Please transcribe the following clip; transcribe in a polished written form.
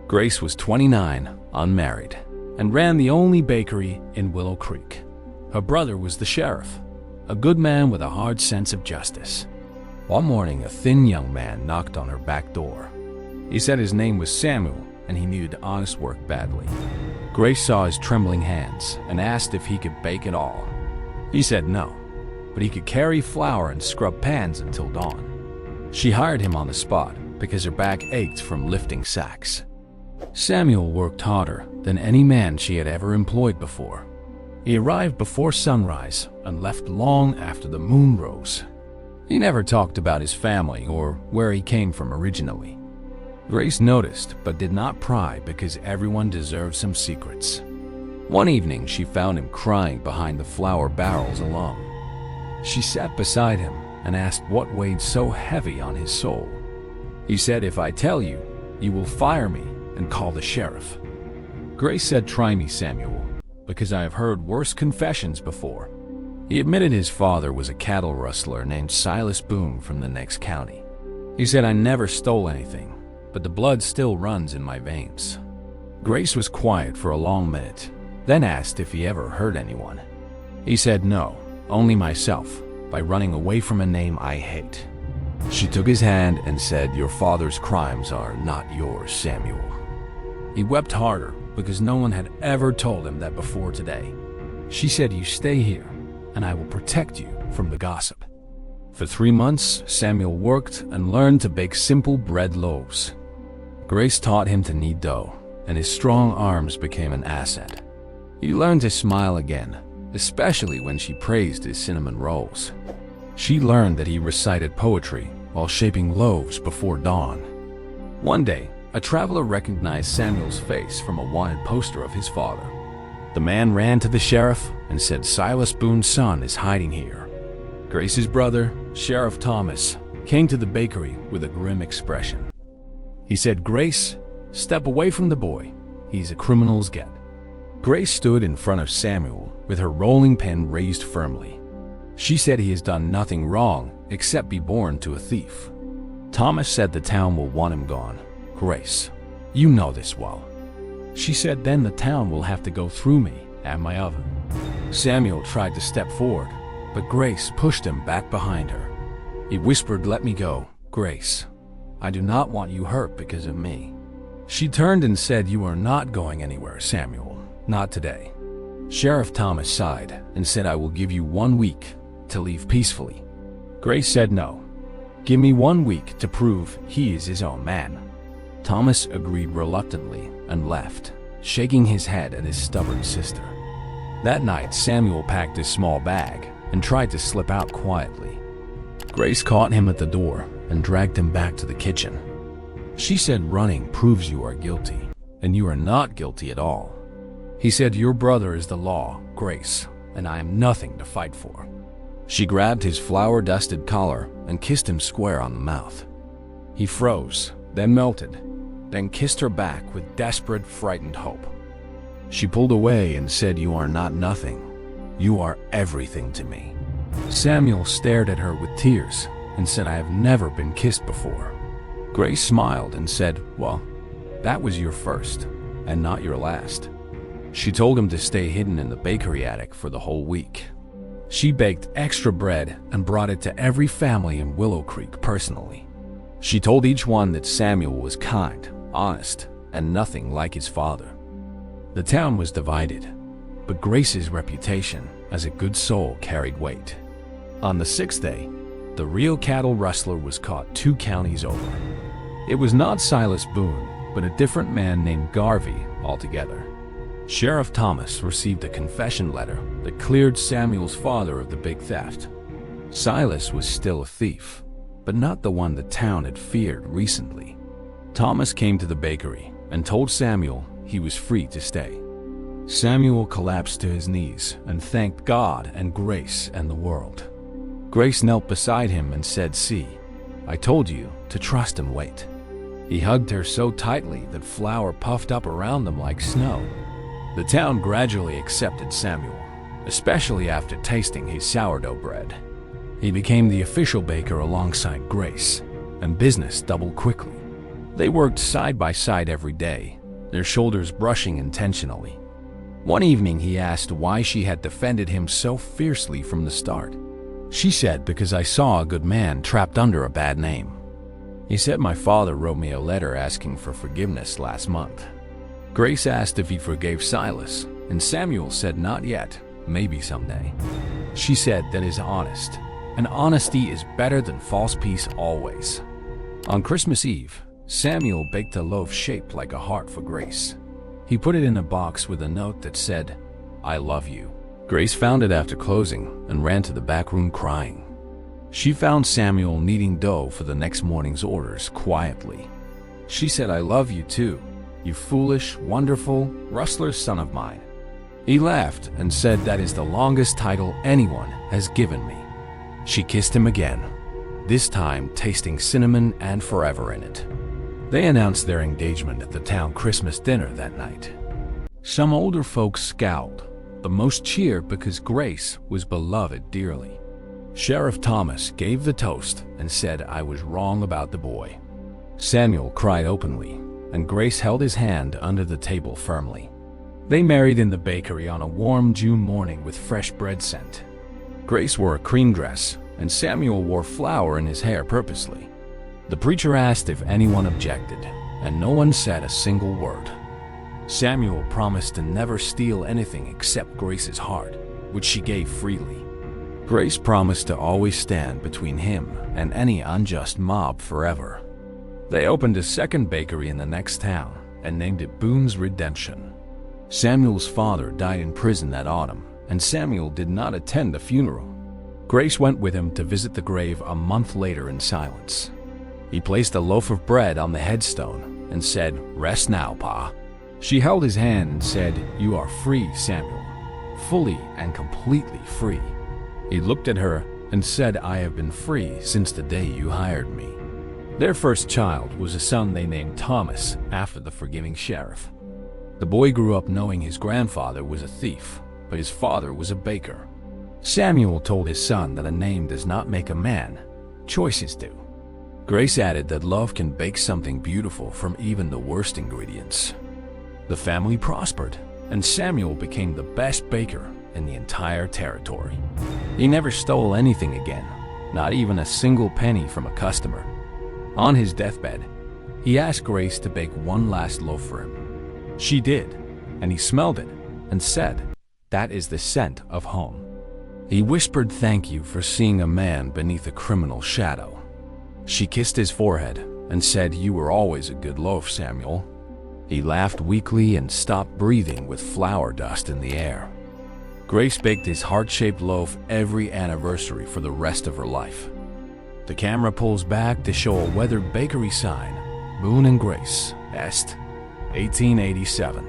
Grace was 29, unmarried, and ran the only bakery in Willow Creek. Her brother was the sheriff, a good man with a hard sense of justice. One morning, a thin young man knocked on her back door. He said his name was Samuel and he needed honest work badly. Grace saw his trembling hands and asked if he could bake at all. He said no, but he could carry flour and scrub pans until dawn. She hired him on the spot because her back ached from lifting sacks. Samuel worked harder than any man she had ever employed before. He arrived before sunrise and left long after the moon rose. He never talked about his family or where he came from originally. Grace noticed but did not pry because everyone deserves some secrets. One evening, she found him crying behind the flour barrels alone. She sat beside him and asked what weighed so heavy on his soul. He said, "If I tell you, you will fire me and call the sheriff." Grace said, "Try me, Samuel, because I have heard worse confessions before." He admitted his father was a cattle rustler named Silas Boone from the next county. He said, "I never stole anything, but the blood still runs in my veins." Grace was quiet for a long minute, then asked if he ever hurt anyone. He said, "No, only myself, by running away from a name I hate." She took his hand and said, "Your father's crimes are not yours, Samuel." He wept harder because no one had ever told him that before today. She said, "You stay here, and I will protect you from the gossip." For 3 months, Samuel worked and learned to bake simple bread loaves. Grace taught him to knead dough, and his strong arms became an asset. He learned to smile again, especially when she praised his cinnamon rolls. She learned that he recited poetry while shaping loaves before dawn. One day, a traveler recognized Samuel's face from a wanted poster of his father. The man ran to the sheriff and said Silas Boone's son is hiding here. Grace's brother, Sheriff Thomas, came to the bakery with a grim expression. He said, "Grace, step away from the boy. He's a criminal's get." Grace stood in front of Samuel with her rolling pin raised firmly. She said he has done nothing wrong except be born to a thief. Thomas said the town will want him gone. "Grace, you know this well." She said, "Then the town will have to go through me and my oven." Samuel tried to step forward, but Grace pushed him back behind her. He whispered, "Let me go, Grace. I do not want you hurt because of me." She turned and said, "You are not going anywhere, Samuel. Not today." Sheriff Thomas sighed and said, "I will give you 1 week to leave peacefully." Grace said, "No. Give me 1 week to prove he is his own man." Thomas agreed reluctantly and left, shaking his head at his stubborn sister. That night, Samuel packed his small bag and tried to slip out quietly. Grace caught him at the door and dragged him back to the kitchen. She said, "Running proves you are guilty, and you are not guilty at all." He said, "Your brother is the law, Grace, and I am nothing to fight for." She grabbed his flour-dusted collar and kissed him square on the mouth. He froze, then melted, then kissed her back with desperate, frightened hope. She pulled away and said, "You are not nothing. You are everything to me." Samuel stared at her with tears and said, "I have never been kissed before." Grace smiled and said, "Well, that was your first, and not your last." She told him to stay hidden in the bakery attic for the whole week. She baked extra bread and brought it to every family in Willow Creek personally. She told each one that Samuel was kind, honest, and nothing like his father. The town was divided, but Grace's reputation as a good soul carried weight. On the 6th day, the real cattle rustler was caught 2 counties over. It was not Silas Boone, but a different man named Garvey altogether. Sheriff Thomas received a confession letter that cleared Samuel's father of the big theft. Silas was still a thief, but not the one the town had feared recently. Thomas came to the bakery and told Samuel he was free to stay. Samuel collapsed to his knees and thanked God and Grace and the world. Grace knelt beside him and said, "See, I told you to trust and wait." He hugged her so tightly that flour puffed up around them like snow. The town gradually accepted Samuel, especially after tasting his sourdough bread. He became the official baker alongside Grace, and business doubled quickly. They worked side by side every day, their shoulders brushing intentionally. One evening he asked why she had defended him so fiercely from the start. She said, "Because I saw a good man trapped under a bad name." He said, "My father wrote me a letter asking for forgiveness last month." Grace asked if he forgave Silas, and Samuel said not yet, maybe someday. She said that is honest, and honesty is better than false peace always. On Christmas Eve, Samuel baked a loaf shaped like a heart for Grace. He put it in a box with a note that said, "I love you." Grace found it after closing and ran to the back room crying. She found Samuel kneading dough for the next morning's orders quietly. She said, "I love you too, you foolish, wonderful, rustler son of mine." He laughed and said, "That is the longest title anyone has given me." She kissed him again, this time tasting cinnamon and forever in it. They announced their engagement at the town Christmas dinner that night. Some older folks scowled, but most cheered because Grace was beloved dearly. Sheriff Thomas gave the toast and said, "I was wrong about the boy." Samuel cried openly, and Grace held his hand under the table firmly. They married in the bakery on a warm June morning with fresh bread scent. Grace wore a cream dress, and Samuel wore flour in his hair purposely. The preacher asked if anyone objected, and no one said a single word. Samuel promised to never steal anything except Grace's heart, which she gave freely. Grace promised to always stand between him and any unjust mob forever. They opened a second bakery in the next town and named it Boone's Redemption. Samuel's father died in prison that autumn, and Samuel did not attend the funeral. Grace went with him to visit the grave a month later in silence. He placed a loaf of bread on the headstone and said, "Rest now, Pa." She held his hand and said, "You are free, Samuel, fully and completely free." He looked at her and said, "I have been free since the day you hired me." Their first child was a son they named Thomas after the forgiving sheriff. The boy grew up knowing his grandfather was a thief, but his father was a baker. Samuel told his son that a name does not make a man, choices do. Grace added that love can bake something beautiful from even the worst ingredients. The family prospered, and Samuel became the best baker in the entire territory. He never stole anything again, not even a single penny from a customer. On his deathbed, he asked Grace to bake one last loaf for him. She did, and he smelled it and said, "That is the scent of home." He whispered thank you for seeing a man beneath a criminal's shadow. She kissed his forehead and said, "You were always a good loaf, Samuel." He laughed weakly and stopped breathing with flour dust in the air. Grace baked his heart-shaped loaf every anniversary for the rest of her life. The camera pulls back to show a weathered bakery sign, Boone and Grace, Est, 1887.